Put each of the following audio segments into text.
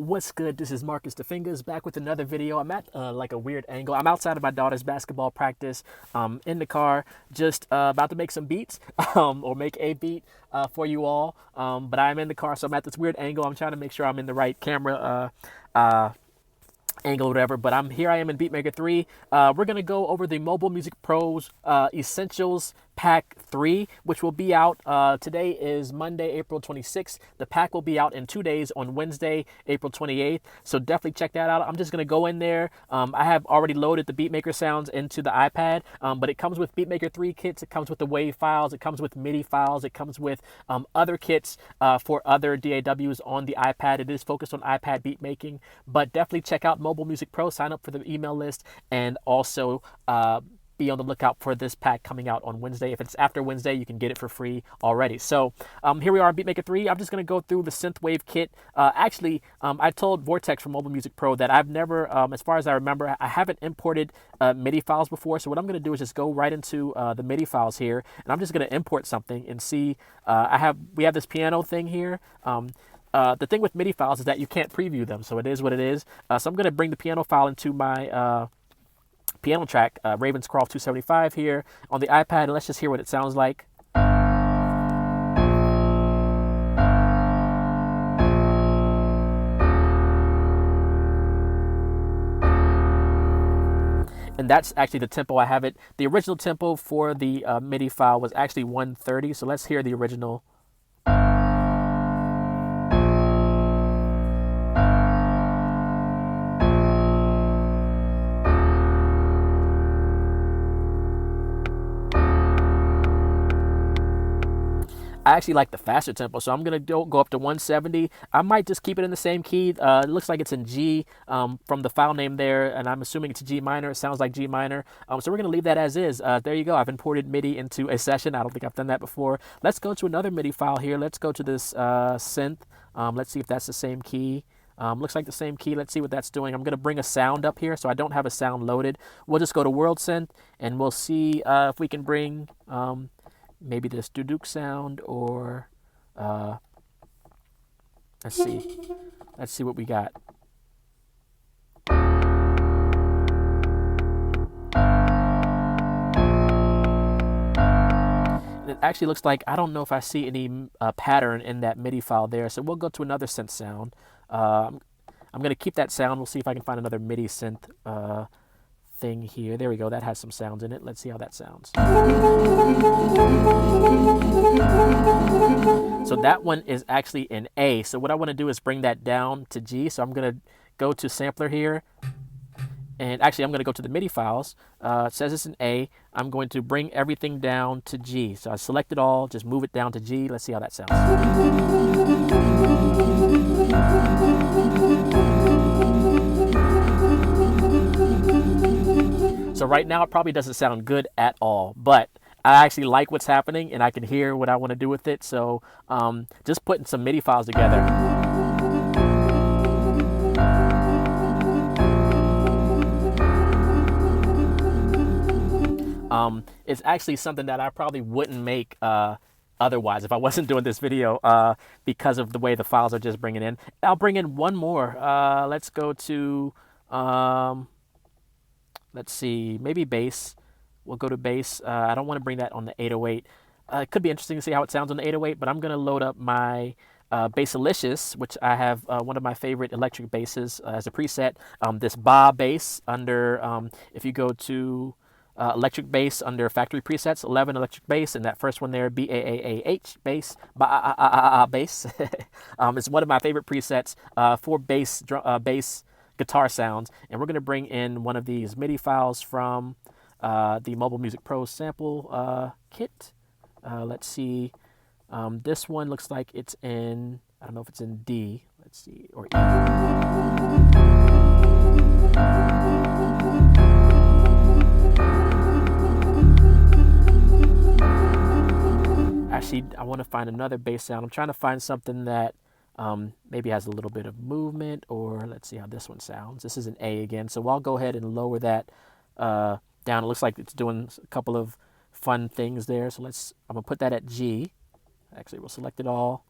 What's good? This is Marcus the Fingaz back with another video. I'm at like a weird angle. I'm outside of my daughter's basketball practice, in the car, just about to make some beats, or make a beat for you all. But I'm in the car, so I'm at this weird angle. I'm trying to make sure I'm in the right camera angle or whatever, but I am in beatmaker 3. We're gonna go over the Mobile Music Pros Essentials Pack 3, which will be out today is Monday, April 26th. The pack will be out in 2 days on Wednesday, April 28th, so definitely check that out. I'm just gonna go in there. I have already loaded the beatmaker sounds into the iPad, but it comes with beatmaker 3 kits. It comes with the wave files, it comes with MIDI files, it comes with other kits for other DAWs on the iPad. It is focused on iPad beat making, but definitely check out Mobile Music Pro, sign up for the email list, and also be on the lookout for this pack coming out on Wednesday. If it's after Wednesday, you can get it for free already. So here we are in beatmaker 3. I'm just going to go through the synthwave kit. I told Vortex from Mobile Music Pro that I've never, as far as I remember, I haven't imported MIDI files before. So what I'm going to do is just go right into the MIDI files here, and I'm just going to import something and see. We have this piano thing here. The thing with MIDI files is that you can't preview them, so it is what it is. So I'm going to bring the piano file into my piano track, Ravenscrawl 275 here on the iPad, and let's just hear what it sounds like. And that's actually the tempo I have it. The original tempo for the MIDI file was actually 130, so let's hear the original. I actually like the faster tempo, so I'm going to go up to 170. I might just keep it in the same key. It looks like it's in G from the file name there, and I'm assuming it's G minor. It sounds like G minor. So we're going to leave that as is. There you go. I've imported MIDI into a session. I don't think I've done that before. Let's go to another MIDI file here. Let's go to this synth. Let's see if that's the same key. Looks like the same key. Let's see what that's doing. I'm going to bring a sound up here, so I don't have a sound loaded. We'll just go to World Synth, and we'll see if we can bring... maybe this duduk sound, or let's see what we got. It actually looks like, I don't know if I see any pattern in that MIDI file there, so we'll go to another synth sound. I'm going to keep that sound. We'll see if I can find another MIDI synth thing here. There we go. That has some sounds in it. Let's see how that sounds. So that one is actually in A. So what I want to do is bring that down to G. So I'm going to go to sampler here. And actually, I'm going to go to the MIDI files. It says it's in A. I'm going to bring everything down to G. So I select it all, just move it down to G. Let's see how that sounds. So right now, it probably doesn't sound good at all, but I actually like what's happening, and I can hear what I want to do with it. So just putting some MIDI files together. It's actually something that I probably wouldn't make otherwise if I wasn't doing this video because of the way the files are just bringing in. I'll bring in one more. Let's go to... let's see, maybe bass. We'll go to bass. I don't want to bring that on the 808. It could be interesting to see how it sounds on the 808, but I'm going to load up my Bassalicious, which I have one of my favorite electric basses as a preset. This Ba bass under, if you go to electric bass under factory presets, 11 electric bass, and that first one there, B-A-A-A-H, bass, Ba-A-A-A-A bass. It's one of my favorite presets for bass guitar sounds, and we're going to bring in one of these MIDI files from the Mobile Music Pro sample kit. Let's see. This one looks like it's in, I don't know if it's in D. Let's see, or E. Actually, I want to find another bass sound. I'm trying to find something that maybe has a little bit of movement, or let's see how this one sounds. This is an A again, so I'll go ahead and lower that down. It looks like it's doing a couple of fun things there, so I'm gonna put that at G. Actually, we'll select it all.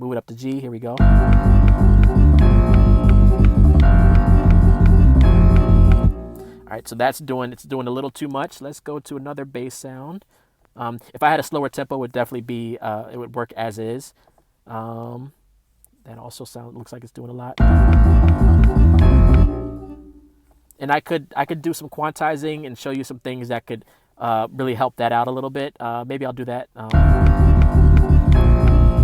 move it up to G. Here we go. All right, so it's doing a little too much. Let's go to another bass sound. If I had a slower tempo, it would definitely be, it would work as is. That also looks like it's doing a lot. And I could do some quantizing and show you some things that could really help that out a little bit. Maybe I'll do that.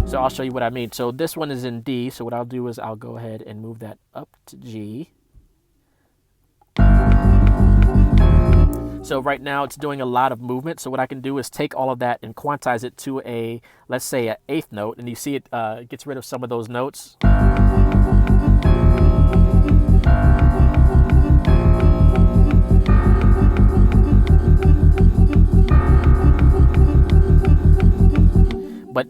So I'll show you what I mean. So this one is in D. So what I'll do is I'll go ahead and move that up to G. So right now it's doing a lot of movement. So what I can do is take all of that and quantize it to a, let's say, an eighth note. And you see it gets rid of some of those notes. But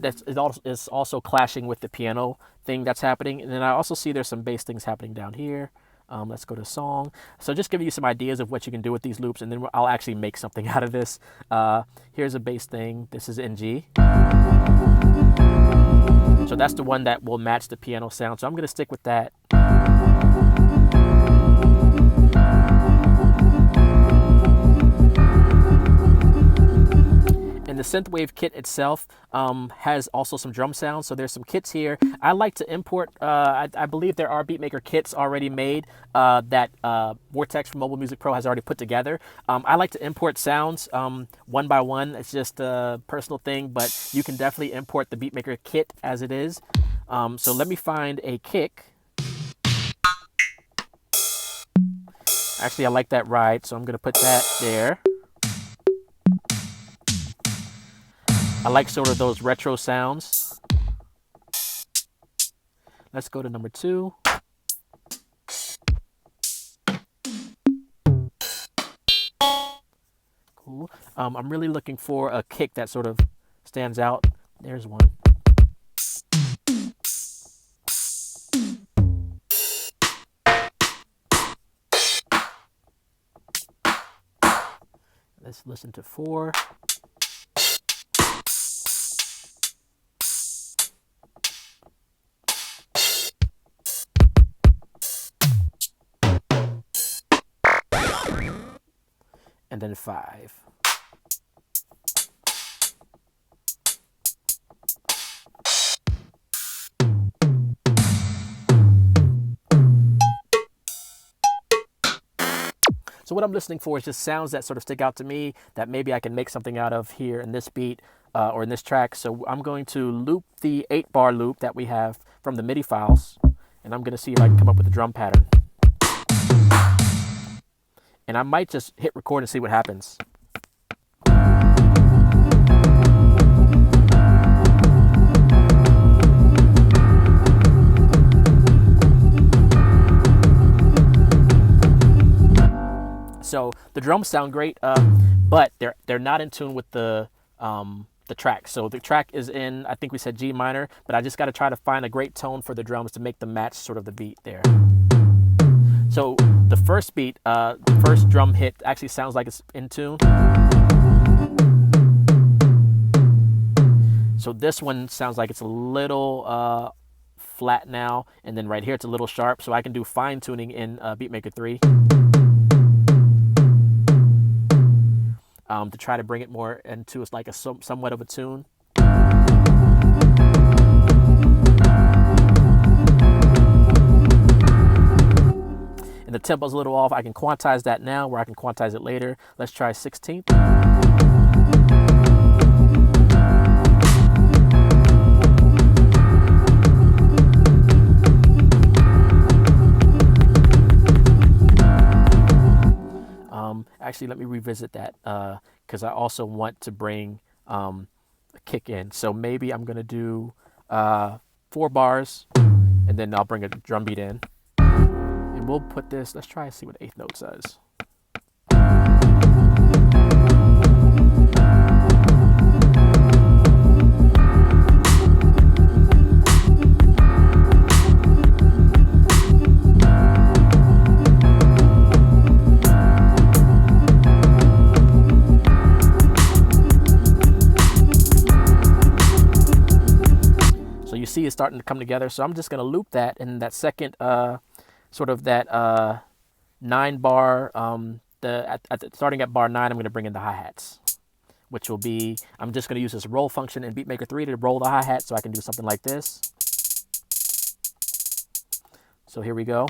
it's also clashing with the piano thing that's happening. And then I also see there's some bass things happening down here. Let's go to song. So just giving you some ideas of what you can do with these loops, and then I'll actually make something out of this. Here's a bass thing. This is in G. So that's the one that will match the piano sound. So I'm going to stick with that. And the synthwave kit itself has also some drum sounds. So there's some kits here. I like to import, I believe there are beatmaker kits already made that Vortex from Mobile Music Pro has already put together. I like to import sounds one by one. It's just a personal thing, but you can definitely import the beatmaker kit as it is. So let me find a kick. Actually, I like that ride, so I'm going to put that there. I like sort of those retro sounds. Let's go to number 2. Cool. I'm really looking for a kick that sort of stands out. There's one. Let's listen to 4. And then 5. So what I'm listening for is just sounds that sort of stick out to me that maybe I can make something out of here in this beat or in this track. So I'm going to loop the 8-bar loop that we have from the MIDI files, and I'm going to see if I can come up with a drum pattern. And I might just hit record and see what happens. So the drums sound great, but they're not in tune with the track. So the track is in, I think we said G minor, but I just got to try to find a great tone for the drums to make them match sort of the beat there. So the first beat, the first drum hit actually sounds like it's in tune. So this one sounds like it's a little flat now, and then right here it's a little sharp. So I can do fine tuning in beatmaker 3 to try to bring it more into it's like a somewhat of a tune. And the tempo's a little off. I can quantize that now, where I can quantize it later. Let's try 16th. Actually, let me revisit that because I also want to bring a kick in. So maybe I'm going to do 4 bars, and then I'll bring a drum beat in. And we'll put this, let's try and see what 8th note says. So you see it's starting to come together. So I'm just going to loop that, and that second sort of that 9 bar, starting at bar 9, I'm going to bring in the hi-hats, which will be, I'm just going to use this roll function in beatmaker 3 to roll the hi-hat, so I can do something like this. So here we go.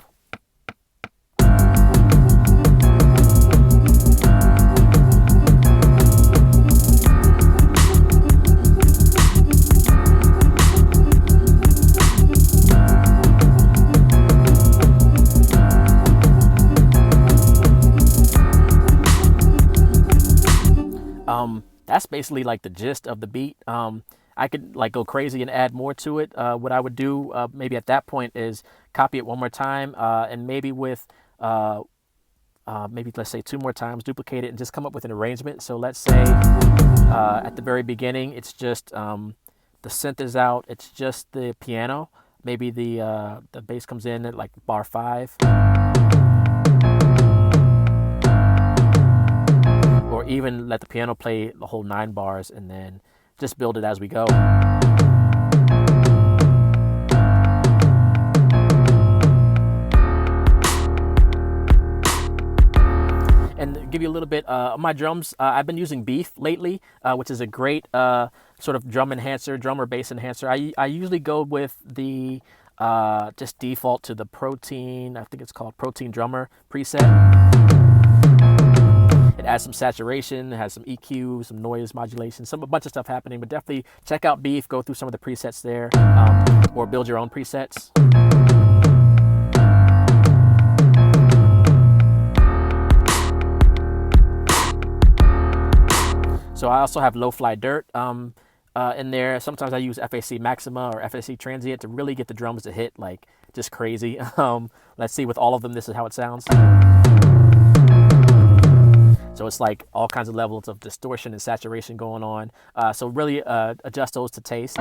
That's basically like the gist of the beat. I could like go crazy and add more to it. What I would do maybe at that point is copy it one more time, and maybe with maybe let's say 2 more times, duplicate it and just come up with an arrangement. So let's say at the very beginning, it's just the synth is out. It's just the piano. Maybe the bass comes in at like bar 5. Or even let the piano play the whole 9 bars and then just build it as we go. And give you a little bit of my drums. I've been using Beef lately, which is a great sort of drum enhancer, drum or bass enhancer. I usually go with the just default to the Protein, I think it's called Protein Drummer preset. It adds some saturation, it has some EQ, some noise modulation, a bunch of stuff happening, but definitely check out Beef, go through some of the presets there, or build your own presets. So I also have Low Fly Dirt in there. Sometimes I use FAC Maxima or FAC Transient to really get the drums to hit like just crazy. Let's see, with all of them, this is how it sounds. So it's like all kinds of levels of distortion and saturation going on. So really adjust those to taste.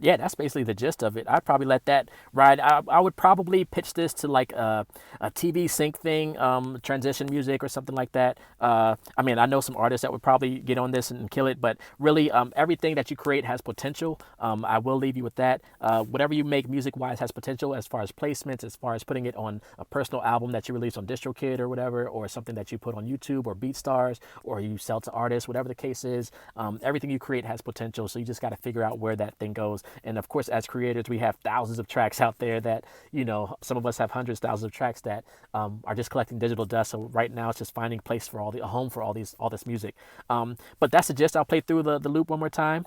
Yeah, that's basically the gist of it. I'd probably let that ride. I would probably pitch this to like a TV sync thing, transition music or something like that. I mean, I know some artists that would probably get on this and kill it, but really everything that you create has potential. I will leave you with that. Whatever you make music-wise has potential as far as placements, as far as putting it on a personal album that you release on DistroKid or whatever, or something that you put on YouTube or BeatStars, or you sell to artists, whatever the case is. Everything you create has potential, so you just got to figure out where that thing goes. And of course, as creators, we have thousands of tracks out there that, you know, some of us have hundreds, thousands of tracks that are just collecting digital dust. So right now it's just finding a home for all this music. But that's the gist. I'll play through the loop one more time.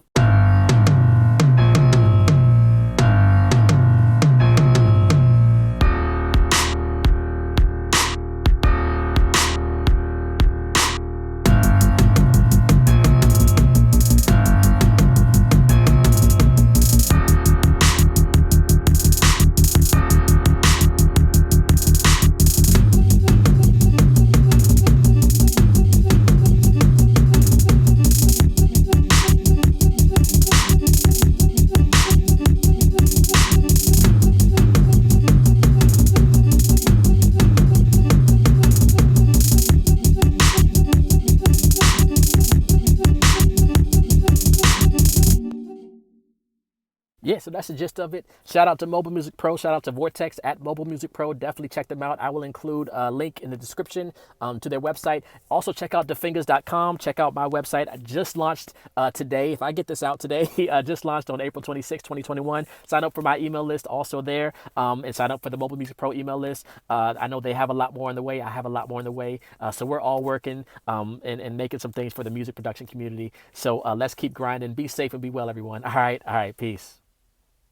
Yeah, so that's the gist of it. Shout out to Mobile Music Pro. Shout out to Vortex at Mobile Music Pro. Definitely check them out. I will include a link in the description to their website. Also, check out defingaz.com. Check out my website. I just launched today. If I get this out today, I just launched on April 26, 2021. Sign up for my email list also there, and sign up for the Mobile Music Pro email list. I know they have a lot more on the way. I have a lot more on the way. So we're all working and making some things for the music production community. So let's keep grinding. Be safe and be well, everyone. All right. Peace.